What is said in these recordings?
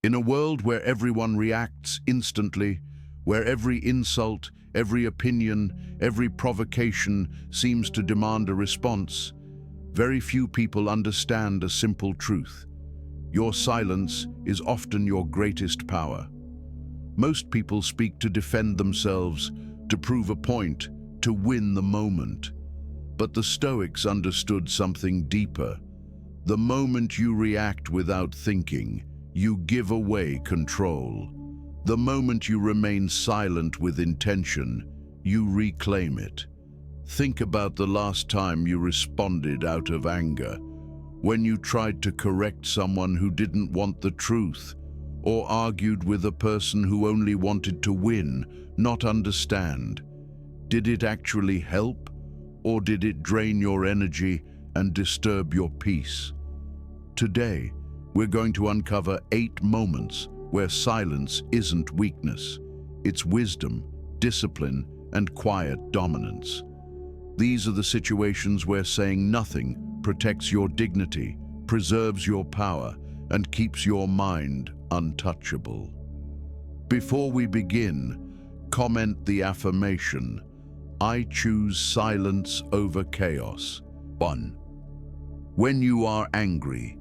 In a world where everyone reacts instantly, where every insult, every opinion, every provocation seems to demand a response, very few people understand a simple truth. Your silence is often your greatest power. Most people speak to defend themselves, to prove a point, to win the moment. But the Stoics understood something deeper. The moment you react without thinking, you give away control. The moment you remain silent with intention, you reclaim it. Think about the last time you responded out of anger, when you tried to correct someone who didn't want the truth, or argued with a person who only wanted to win, not understand. Did it actually help, or did it drain your energy and disturb your peace? Today, we're going to uncover 8 moments where silence isn't weakness. It's wisdom, discipline, and quiet dominance. These are the situations where saying nothing protects your dignity, preserves your power, and keeps your mind untouchable. Before we begin, comment the affirmation, "I choose silence over chaos." 1. When you are angry.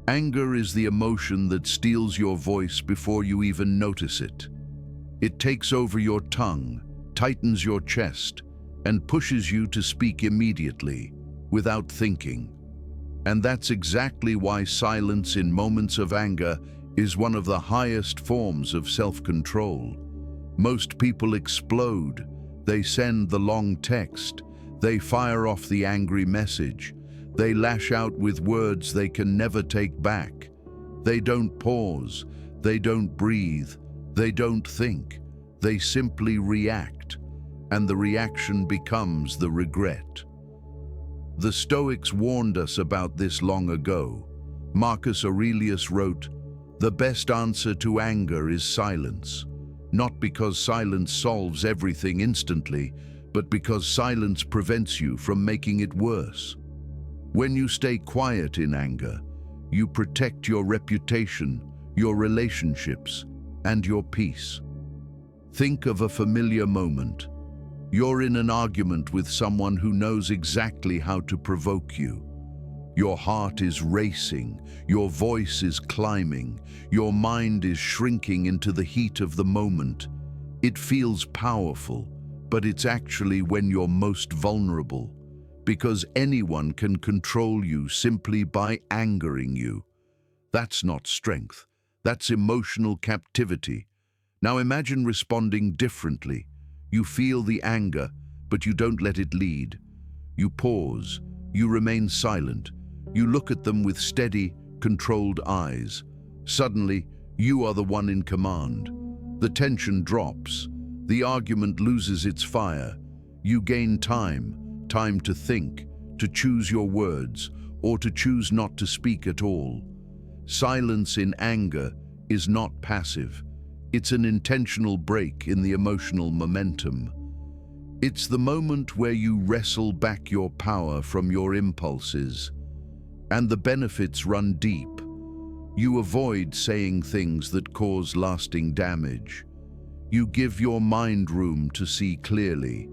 Anger is the emotion that steals your voice before you even notice it. It takes over your tongue, tightens your chest, and pushes you to speak immediately, without thinking. And that's exactly why silence in moments of anger is one of the highest forms of self-control. Most people explode. They send the long text. They fire off the angry message. They lash out with words they can never take back. They don't pause. They don't breathe. They don't think. They simply react. And the reaction becomes the regret. The Stoics warned us about this long ago. Marcus Aurelius wrote, "The best answer to anger is silence." Not because silence solves everything instantly, but because silence prevents you from making it worse. When you stay quiet in anger, you protect your reputation, your relationships, and your peace. Think of a familiar moment. You're in an argument with someone who knows exactly how to provoke you. Your heart is racing, your voice is climbing, your mind is shrinking into the heat of the moment. It feels powerful, but it's actually when you're most vulnerable, because anyone can control you simply by angering you. That's not strength, that's emotional captivity. Now imagine responding differently. You feel the anger, but you don't let it lead. You pause, you remain silent, you look at them with steady, controlled eyes. Suddenly, you are the one in command. The tension drops, the argument loses its fire. You gain time to think, to choose your words, or to choose not to speak at all. Silence in anger is not passive. It's an intentional break in the emotional momentum. It's the moment where you wrestle back your power from your impulses. And the benefits run deep. You avoid saying things that cause lasting damage. You give your mind room to see clearly.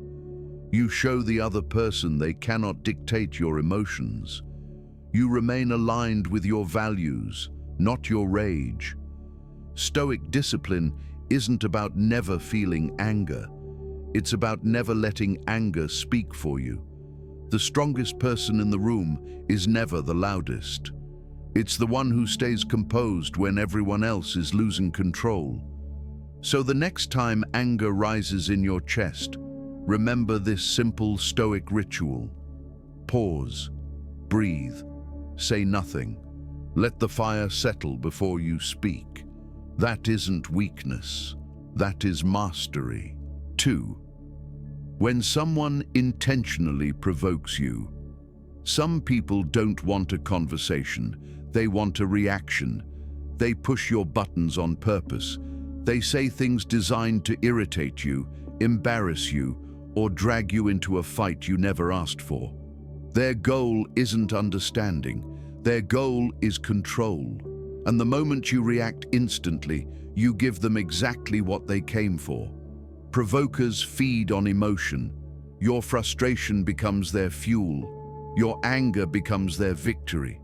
You show the other person they cannot dictate your emotions. You remain aligned with your values, not your rage. Stoic discipline isn't about never feeling anger. It's about never letting anger speak for you. The strongest person in the room is never the loudest. It's the one who stays composed when everyone else is losing control. So the next time anger rises in your chest, remember this simple Stoic ritual. Pause, breathe, say nothing. Let the fire settle before you speak. That isn't weakness, that is mastery. 2. When someone intentionally provokes you. Some people don't want a conversation, they want a reaction. They push your buttons on purpose. They say things designed to irritate you, embarrass you, or drag you into a fight you never asked for. Their goal isn't understanding. Their goal is control. And the moment you react instantly, you give them exactly what they came for. Provokers feed on emotion. Your frustration becomes their fuel. Your anger becomes their victory.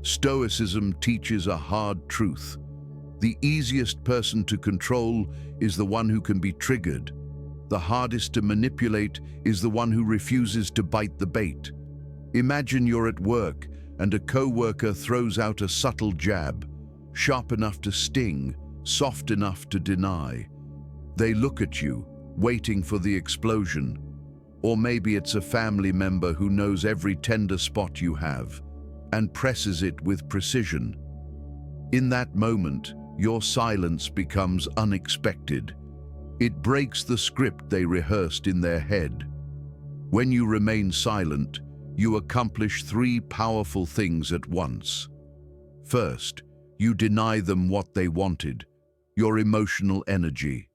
Stoicism teaches a hard truth. The easiest person to control is the one who can be triggered. The hardest to manipulate is the one who refuses to bite the bait. Imagine you're at work and a co-worker throws out a subtle jab, sharp enough to sting, soft enough to deny. They look at you, waiting for the explosion. Or maybe it's a family member who knows every tender spot you have and presses it with precision. In that moment, your silence becomes unexpected. It breaks the script they rehearsed in their head. When you remain silent, you accomplish three powerful things at once. First, you deny them what they wanted, your emotional energy.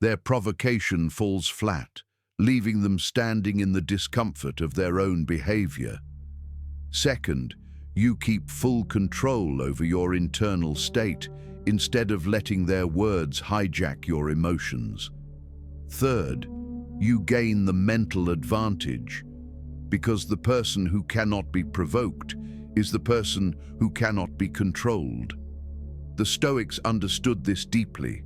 Their provocation falls flat, leaving them standing in the discomfort of their own behavior. Second, you keep full control over your internal state instead of letting their words hijack your emotions. Third, you gain the mental advantage, because the person who cannot be provoked is the person who cannot be controlled. The Stoics understood this deeply.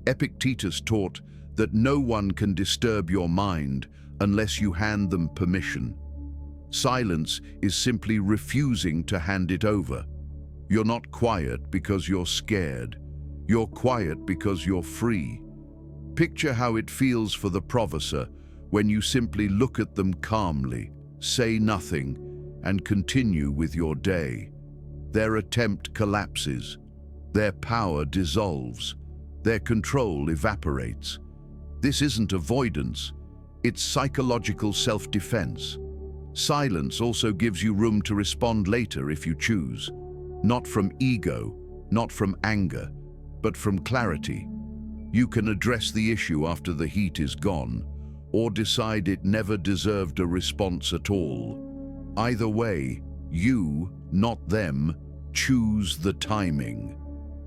Epictetus taught that no one can disturb your mind unless you hand them permission. Silence is simply refusing to hand it over. You're not quiet because you're scared. You're quiet because you're free. Picture how it feels for the provocer when you simply look at them calmly, say nothing, and continue with your day. Their attempt collapses. Their power dissolves. Their control evaporates. This isn't avoidance. It's psychological self-defense. Silence also gives you room to respond later if you choose. Not from ego, not from anger, but from clarity. You can address the issue after the heat is gone, or decide it never deserved a response at all. Either way, you, not them, choose the timing.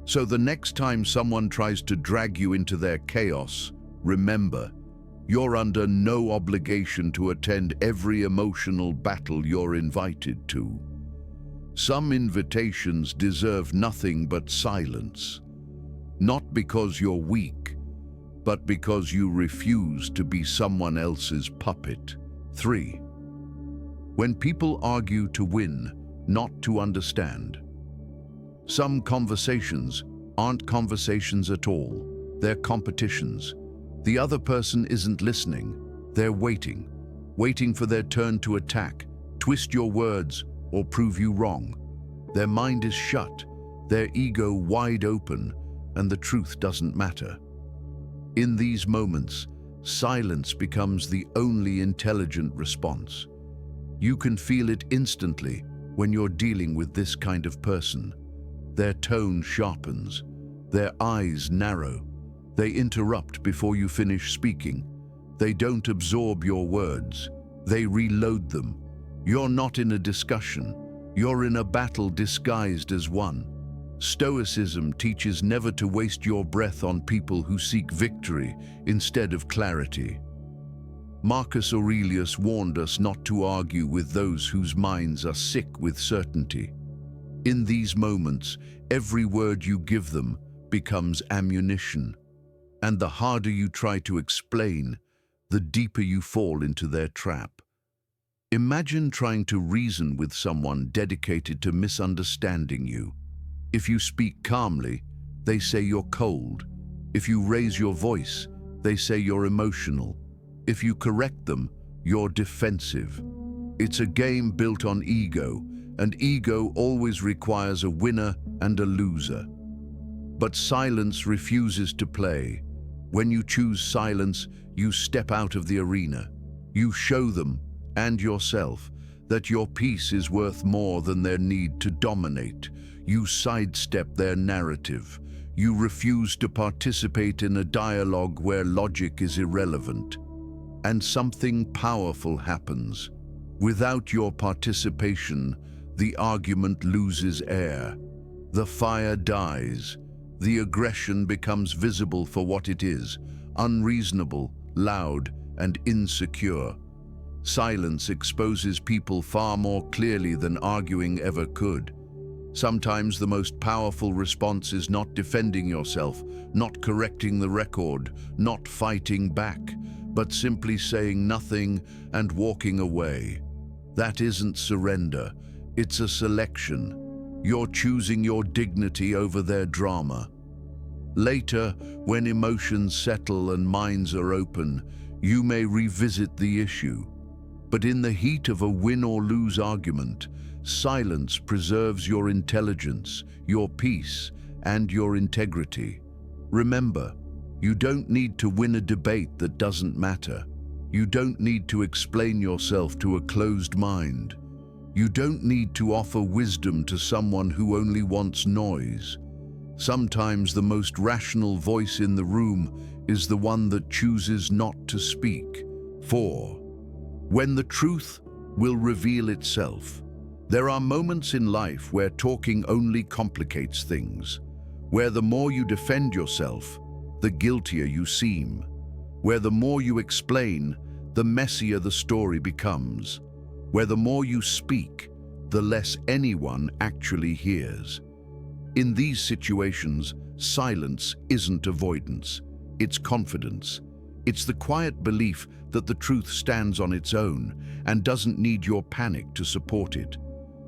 So the next time someone tries to drag you into their chaos, remember, you're under no obligation to attend every emotional battle you're invited to. Some invitations deserve nothing but silence, not because you're weak, but because you refuse to be someone else's puppet. 3. When people argue to win, not to understand. Some conversations aren't conversations at all. They're competitions. The other person isn't listening. They're waiting for their turn to attack, twist your words, or prove you wrong. Their mind is shut, their ego wide open, and the truth doesn't matter. In these moments, silence becomes the only intelligent response. You can feel it instantly when you're dealing with this kind of person. Their tone sharpens, their eyes narrow. They interrupt before you finish speaking. They don't absorb your words. They reload them. You're not in a discussion. You're in a battle disguised as one. Stoicism teaches never to waste your breath on people who seek victory instead of clarity. Marcus Aurelius warned us not to argue with those whose minds are sick with certainty. In these moments, every word you give them becomes ammunition. And the harder you try to explain, the deeper you fall into their trap. Imagine trying to reason with someone dedicated to misunderstanding you. If you speak calmly, they say you're cold. If you raise your voice, they say you're emotional. If you correct them, you're defensive. It's a game built on ego, and ego always requires a winner and a loser. But silence refuses to play. When you choose silence, you step out of the arena. You show them, and yourself, that your peace is worth more than their need to dominate. You sidestep their narrative. You refuse to participate in a dialogue where logic is irrelevant. And something powerful happens. Without your participation, the argument loses air. The fire dies. The aggression becomes visible for what it is, unreasonable, loud, and insecure. Silence exposes people far more clearly than arguing ever could. Sometimes the most powerful response is not defending yourself, not correcting the record, not fighting back, but simply saying nothing and walking away. That isn't surrender, it's a selection. You're choosing your dignity over their drama. Later, when emotions settle and minds are open, you may revisit the issue. But in the heat of a win or lose argument, silence preserves your intelligence, your peace, and your integrity. Remember, you don't need to win a debate that doesn't matter. You don't need to explain yourself to a closed mind. You don't need to offer wisdom to someone who only wants noise. Sometimes the most rational voice in the room is the one that chooses not to speak. 4. When the truth will reveal itself. There are moments in life where talking only complicates things, where the more you defend yourself, the guiltier you seem, where the more you explain, the messier the story becomes, where the more you speak, the less anyone actually hears. In these situations, silence isn't avoidance, it's confidence. It's the quiet belief that the truth stands on its own and doesn't need your panic to support it.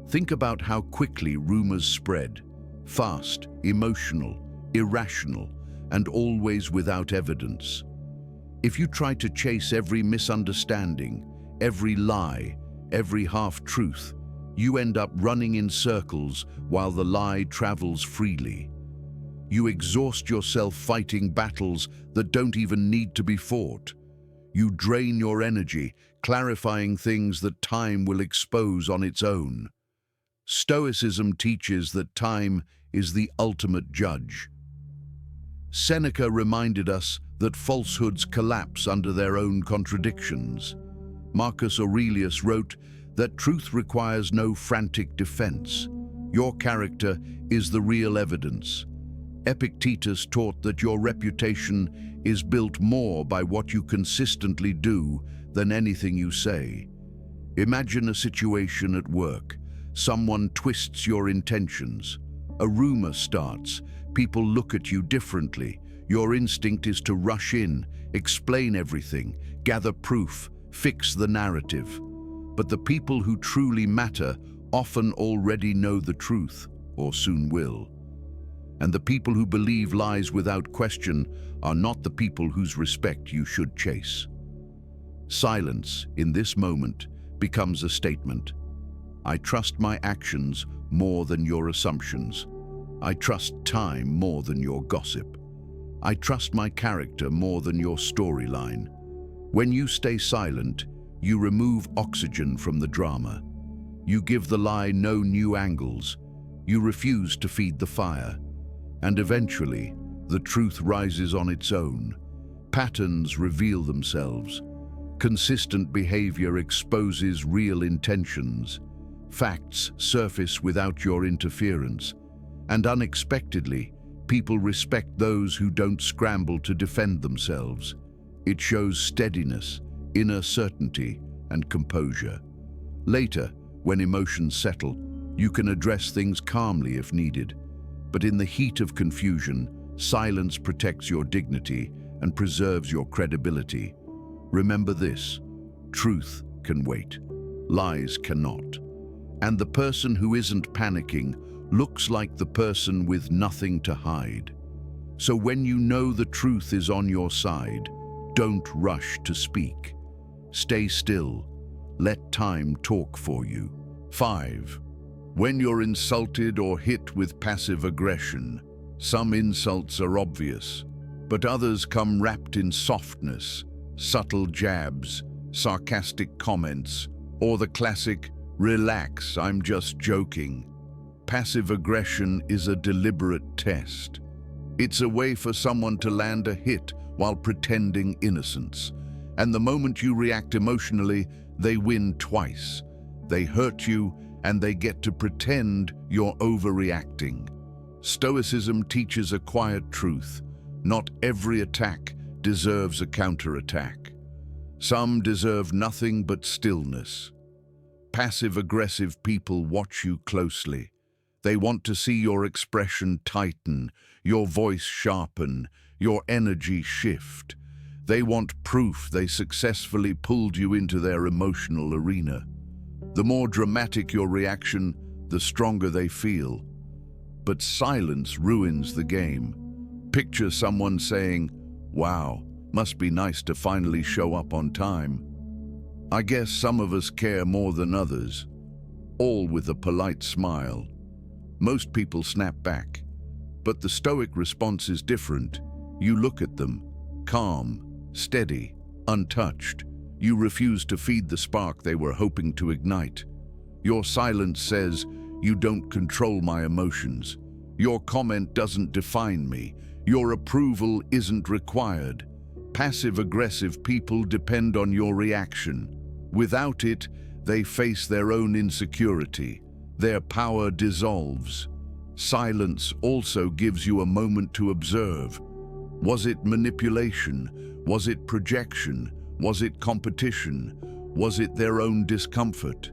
Think about how quickly rumors spread, fast, emotional, irrational, and always without evidence. If you try to chase every misunderstanding, every lie, every half-truth, you end up running in circles while the lie travels freely. You exhaust yourself fighting battles that don't even need to be fought. You drain your energy, clarifying things that time will expose on its own. Stoicism teaches that time is the ultimate judge. Seneca reminded us that falsehoods collapse under their own contradictions. Marcus Aurelius wrote that truth requires no frantic defense. Your character is the real evidence. Epictetus taught that your reputation is built more by what you consistently do than anything you say. Imagine a situation at work. Someone twists your intentions. A rumor starts. People look at you differently. Your instinct is to rush in, explain everything, gather proof, fix the narrative. But the people who truly matter often already know the truth, or soon will. And the people who believe lies without question are not the people whose respect you should chase. Silence, in this moment, becomes a statement. I trust my actions more than your assumptions. I trust time more than your gossip. I trust my character more than your storyline. When you stay silent, you remove oxygen from the drama. You give the lie no new angles. You refuse to feed the fire. And eventually, the truth rises on its own. Patterns reveal themselves. Consistent behavior exposes real intentions. Facts surface without your interference. And unexpectedly, people respect those who don't scramble to defend themselves. It shows steadiness, inner certainty, and composure. Later, when emotions settle, you can address things calmly if needed. But in the heat of confusion, silence protects your dignity and preserves your credibility. Remember this: truth can wait, lies cannot. And the person who isn't panicking looks like the person with nothing to hide. So when you know the truth is on your side, don't rush to speak. Stay still. Let time talk for you. 5. When you're insulted or hit with passive aggression, some insults are obvious, but others come wrapped in softness, subtle jabs, sarcastic comments, or the classic, "Relax, I'm just joking." Passive aggression is a deliberate test. It's a way for someone to land a hit while pretending innocence. And the moment you react emotionally, they win twice. They hurt you, and they get to pretend you're overreacting. Stoicism teaches a quiet truth. Not every attack deserves a counterattack. Some deserve nothing but stillness. Passive-aggressive people watch you closely. They want to see your expression tighten, your voice sharpen, your energy shift. They want proof they successfully pulled you into their emotional arena. The more dramatic your reaction, the stronger they feel. But silence ruins the game. Picture someone saying, "Wow, must be nice to finally show up on time." I guess some of us care more than others, all with a polite smile. Most people snap back, but the Stoic response is different. You look at them, calm, steady, untouched. You refuse to feed the spark they were hoping to ignite. Your silence says, "You don't control my emotions. Your comment doesn't define me. Your approval isn't required." Passive-aggressive people depend on your reaction. Without it, they face their own insecurity. Their power dissolves. Silence also gives you a moment to observe. Was it manipulation? Was it projection? Was it competition? Was it their own discomfort?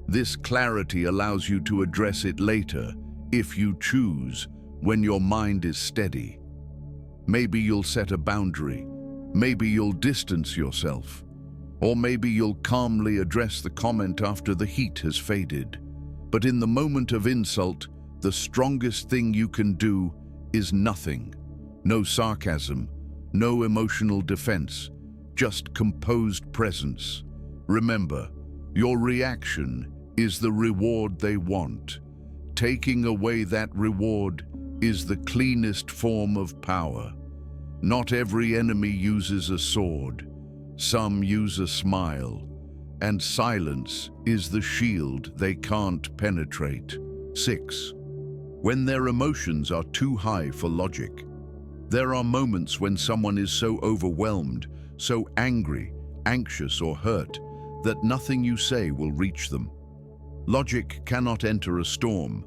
This clarity allows you to address it later, if you choose, when your mind is steady. Maybe you'll set a boundary. Maybe you'll distance yourself. Or maybe you'll calmly address the comment after the heat has faded. But in the moment of insult, the strongest thing you can do is nothing. No sarcasm, no emotional defense, just composed presence. Remember, your reaction is the reward they want. Taking away that reward is the cleanest form of power. Not every enemy uses a sword. Some use a smile. And silence is the shield they can't penetrate. 6. When their emotions are too high for logic. There are moments when someone is so overwhelmed, so angry, anxious, or hurt, that nothing you say will reach them. Logic cannot enter a storm.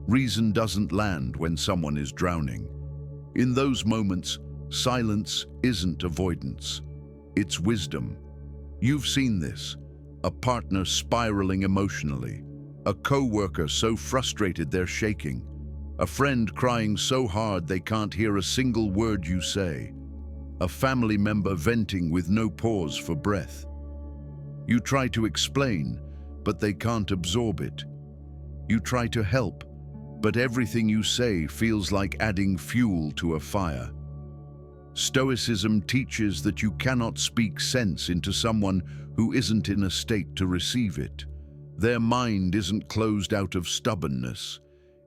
Reason doesn't land when someone is drowning. In those moments, silence isn't avoidance. It's wisdom. You've seen this. A partner spiraling emotionally. A co-worker so frustrated they're shaking. A friend crying so hard they can't hear a single word you say. A family member venting with no pause for breath. You try to explain, but they can't absorb it. You try to help, but everything you say feels like adding fuel to a fire. Stoicism teaches that you cannot speak sense into someone who isn't in a state to receive it. Their mind isn't closed out of stubbornness.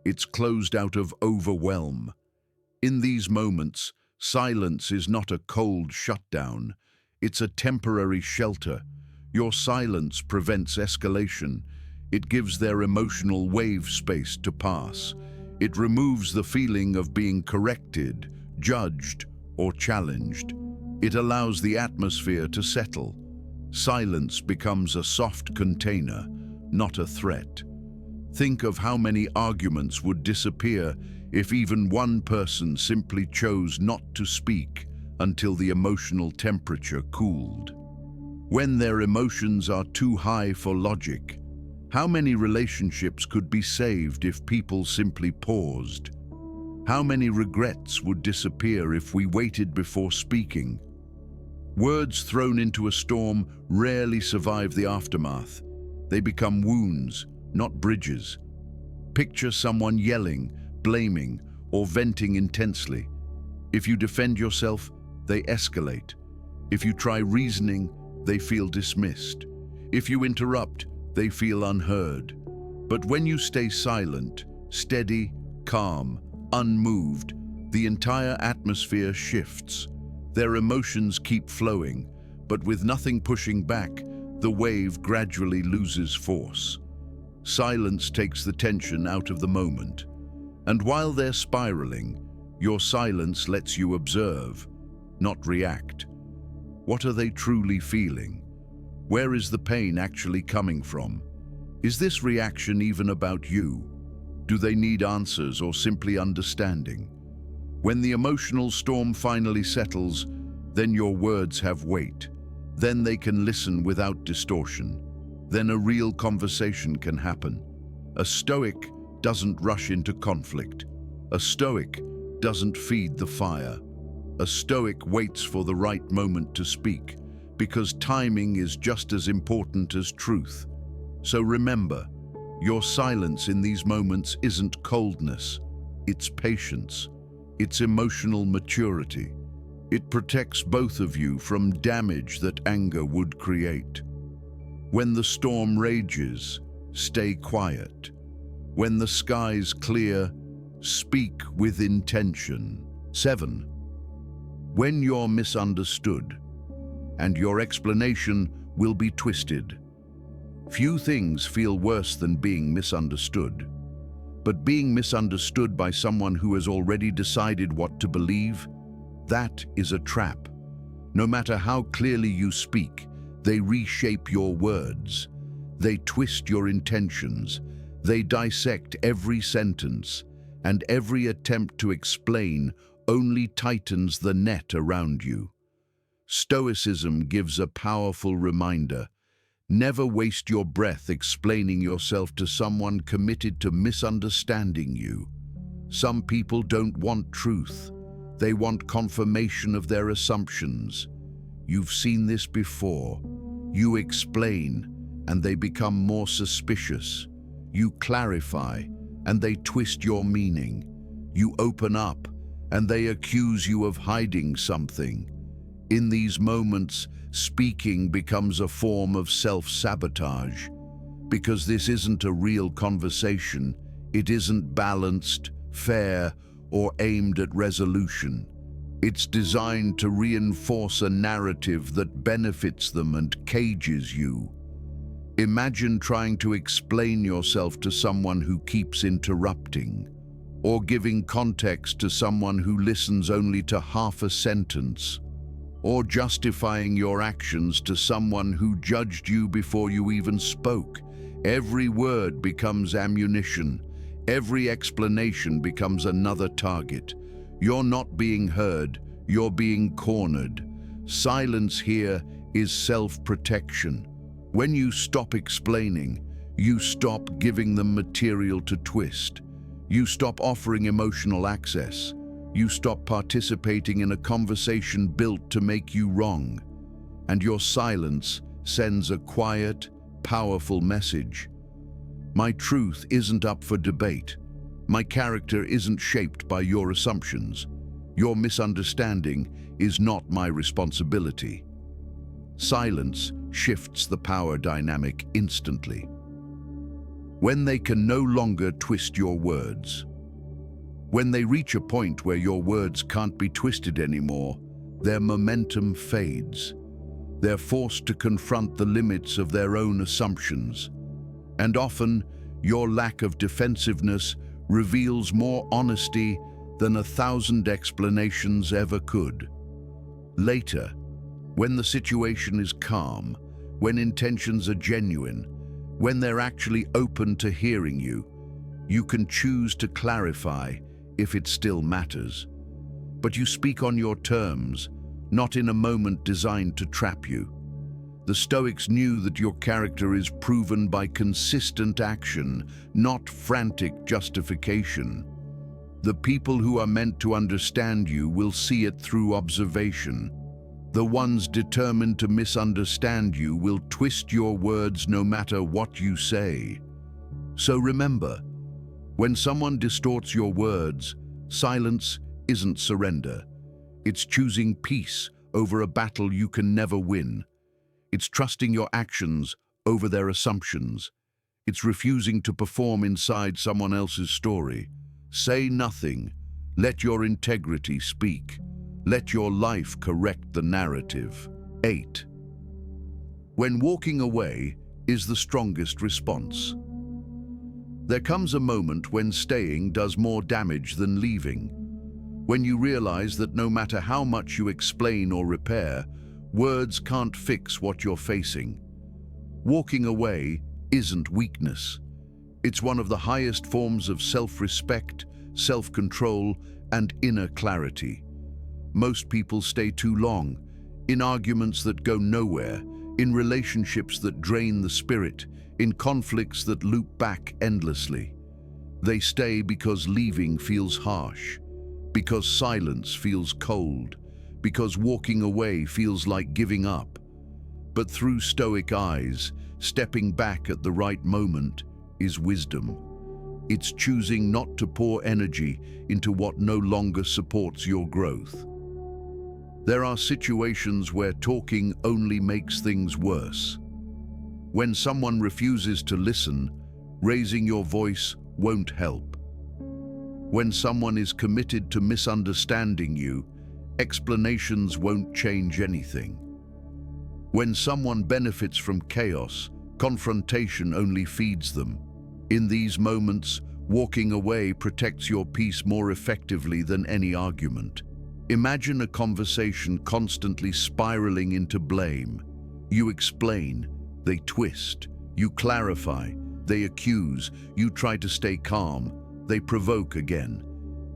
It's closed out of overwhelm. In these moments, silence is not a cold shutdown. It's a temporary shelter. Your silence prevents escalation. It gives their emotional wave space to pass. It removes the feeling of being corrected, judged, or challenged. It allows the atmosphere to settle. Silence becomes a soft container, not a threat. Think of how many arguments would disappear if even one person simply chose not to speak until the emotional temperature cooled. When their emotions are too high for logic, how many relationships could be saved if people simply paused? How many regrets would disappear if we waited before speaking? Words thrown into a storm rarely survive the aftermath. They become wounds, not bridges. Picture someone yelling, blaming, or venting intensely. If you defend yourself, they escalate. If you try reasoning, they feel dismissed. If you interrupt, they feel unheard. But when you stay silent, steady, calm, unmoved, the entire atmosphere shifts. Their emotions keep flowing, but with nothing pushing back, the wave gradually loses force. Silence takes the tension out of the moment. And while they're spiraling, your silence lets you observe, not react. What are they truly feeling? Where is the pain actually coming from? Is this reaction even about you? Do they need answers or simply understanding? When the emotional storm finally settles, then your words have weight. Then they can listen without distortion. Then a real conversation can happen. A Stoic doesn't rush into conflict. A Stoic doesn't feed the fire. A Stoic waits for the right moment to speak, because timing is just as important as truth. So remember, your silence in these moments isn't coldness, it's patience, it's emotional maturity. It protects both of you from damage that anger would create. When the storm rages, stay quiet. When the skies clear, speak with intention. 7. When you're misunderstood, and your explanation will be twisted. Few things feel worse than being misunderstood. But being misunderstood by someone who has already decided what to believe, that is a trap. No matter how clearly you speak, they reshape your words. They twist your intentions. They dissect every sentence, and every attempt to explain only tightens the net around you. Stoicism gives a powerful reminder. Never waste your breath explaining yourself to someone committed to misunderstanding you. Some people don't want truth. They want confirmation of their assumptions. You've seen this before. You explain, and they become more suspicious. You clarify, and they twist your meaning. You open up, and they accuse you of hiding something. In these moments, speaking becomes a form of self-sabotage. Because this isn't a real conversation, it isn't balanced, fair, or aimed at resolution. It's designed to reinforce a narrative that benefits them and cages you. Imagine trying to explain yourself to someone who keeps interrupting, or giving context to someone who listens only to half a sentence, or justifying your actions to someone who judged you before you even spoke. Every word becomes ammunition. Every explanation becomes another target. You're not being heard, you're being cornered. Silence here is self-protection. When you stop explaining, you stop giving them material to twist. You stop offering emotional access. You stop participating in a conversation built to make you wrong. And your silence sends a quiet, powerful message. My truth isn't up for debate. My character isn't shaped by your assumptions. Your misunderstanding is not my responsibility. Silence shifts the power dynamic instantly. When they can no longer twist your words, when they reach a point where your words can't be twisted anymore, their momentum fades. They're forced to confront the limits of their own assumptions. And often, your lack of defensiveness reveals more honesty than 1,000 explanations ever could. Later, when the situation is calm, when intentions are genuine, when they're actually open to hearing you, you can choose to clarify if it still matters. But you speak on your terms, not in a moment designed to trap you. The Stoics knew that your character is proven by consistent action, not frantic justification. The people who are meant to understand you will see it through observation. The ones determined to misunderstand you will twist your words no matter what you say. So remember, when someone distorts your words, silence isn't surrender. It's choosing peace over a battle you can never win. It's trusting your actions over their assumptions. It's refusing to perform inside someone else's story. Say nothing. Let your integrity speak. Let your life correct the narrative. 8. When walking away is the strongest response. There comes a moment when staying does more damage than leaving. When you realize that no matter how much you explain or repair, words can't fix what you're facing. Walking away isn't weakness. It's one of the highest forms of self-respect, self-control, and inner clarity. Most people stay too long, in arguments that go nowhere, in relationships that drain the spirit, in conflicts that loop back endlessly. They stay because leaving feels harsh, because silence feels cold, because walking away feels like giving up. But through Stoic eyes, stepping back at the right moment is wisdom. It's choosing not to pour energy into what no longer supports your growth. There are situations where talking only makes things worse. When someone refuses to listen, raising your voice won't help. When someone is committed to misunderstanding you, explanations won't change anything. When someone benefits from chaos, confrontation only feeds them. In these moments, walking away protects your peace more effectively than any argument. Imagine a conversation constantly spiraling into blame. You explain, they twist. You clarify, they accuse. You try to stay calm, they provoke again.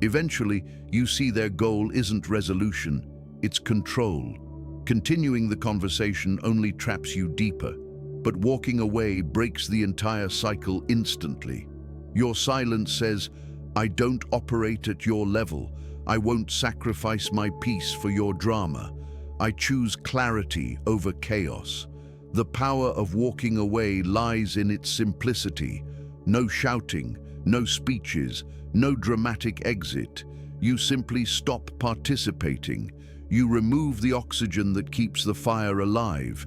Eventually, you see their goal isn't resolution, it's control. Continuing the conversation only traps you deeper, but walking away breaks the entire cycle instantly. Your silence says, I don't operate at your level. I won't sacrifice my peace for your drama. I choose clarity over chaos. The power of walking away lies in its simplicity. No shouting, no speeches, no dramatic exit. You simply stop participating. You remove the oxygen that keeps the fire alive,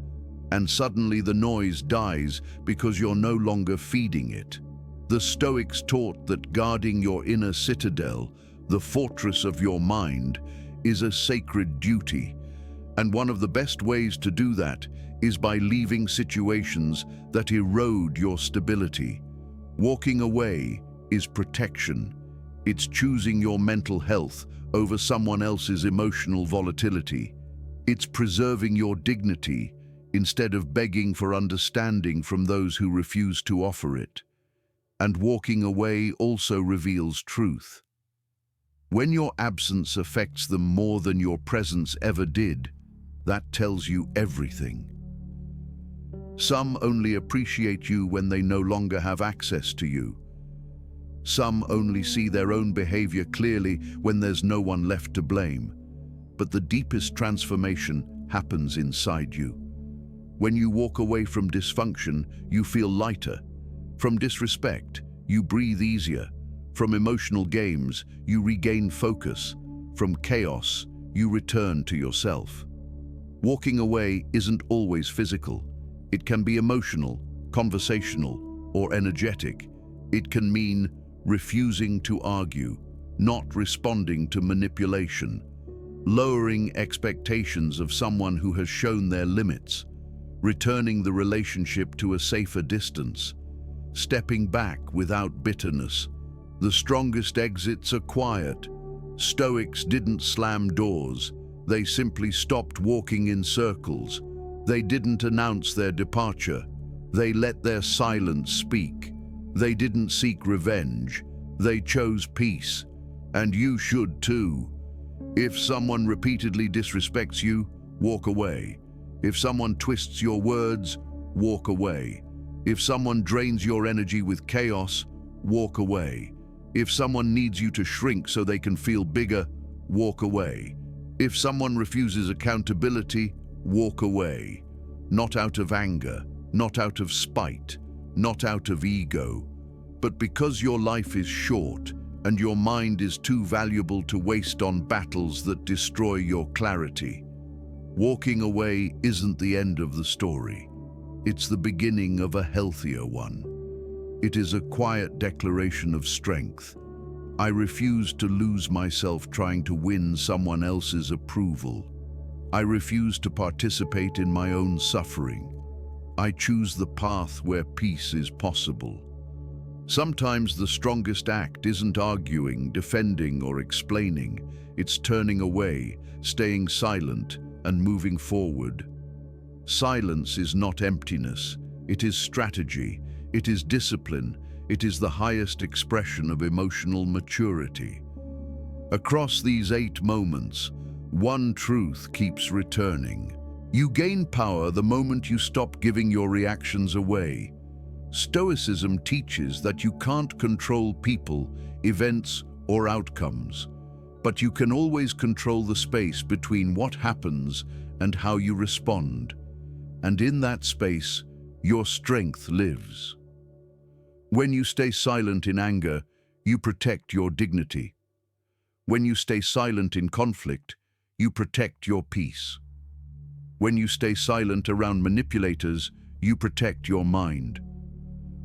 and suddenly the noise dies because you're no longer feeding it. The Stoics taught that guarding your inner citadel, the fortress of your mind, is a sacred duty, and one of the best ways to do that is by leaving situations that erode your stability. Walking away is protection. It's choosing your mental health over someone else's emotional volatility. It's preserving your dignity instead of begging for understanding from those who refuse to offer it. And walking away also reveals truth. When your absence affects them more than your presence ever did, that tells you everything. Some only appreciate you when they no longer have access to you. Some only see their own behavior clearly when there's no one left to blame. But the deepest transformation happens inside you. When you walk away from dysfunction, you feel lighter. From disrespect, you breathe easier. From emotional games, you regain focus. From chaos, you return to yourself. Walking away isn't always physical. It can be emotional, conversational, or energetic. It can mean refusing to argue, not responding to manipulation, lowering expectations of someone who has shown their limits, returning the relationship to a safer distance, stepping back without bitterness. The strongest exits are quiet. Stoics didn't slam doors. They simply stopped walking in circles. They didn't announce their departure. They let their silence speak. They didn't seek revenge. They chose peace. And you should too. If someone repeatedly disrespects you, walk away. If someone twists your words, walk away. If someone drains your energy with chaos, walk away. If someone needs you to shrink so they can feel bigger, walk away. If someone refuses accountability, walk away. Not out of anger, not out of spite, not out of ego, but because your life is short and your mind is too valuable to waste on battles that destroy your clarity. Walking away isn't the end of the story. It's the beginning of a healthier one. It is a quiet declaration of strength. I refuse to lose myself trying to win someone else's approval. I refuse to participate in my own suffering. I choose the path where peace is possible. Sometimes the strongest act isn't arguing, defending, or explaining. It's turning away, staying silent, and moving forward. Silence is not emptiness. It is strategy. It is discipline. It is the highest expression of emotional maturity. Across these 8 moments, one truth keeps returning. You gain power the moment you stop giving your reactions away. Stoicism teaches that you can't control people, events, or outcomes, but you can always control the space between what happens and how you respond. And in that space, your strength lives. When you stay silent in anger, you protect your dignity. When you stay silent in conflict, you protect your peace. When you stay silent around manipulators, you protect your mind.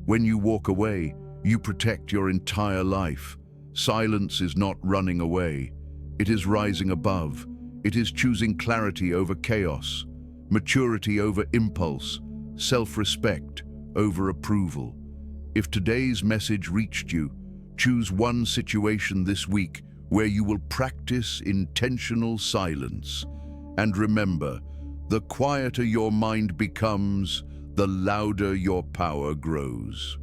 When you walk away, you protect your entire life. Silence is not running away. It is rising above. It is choosing clarity over chaos, maturity over impulse, self-respect over approval. If today's message reached you, choose one situation this week where you will practice intentional silence. And remember, the quieter your mind becomes, the louder your power grows.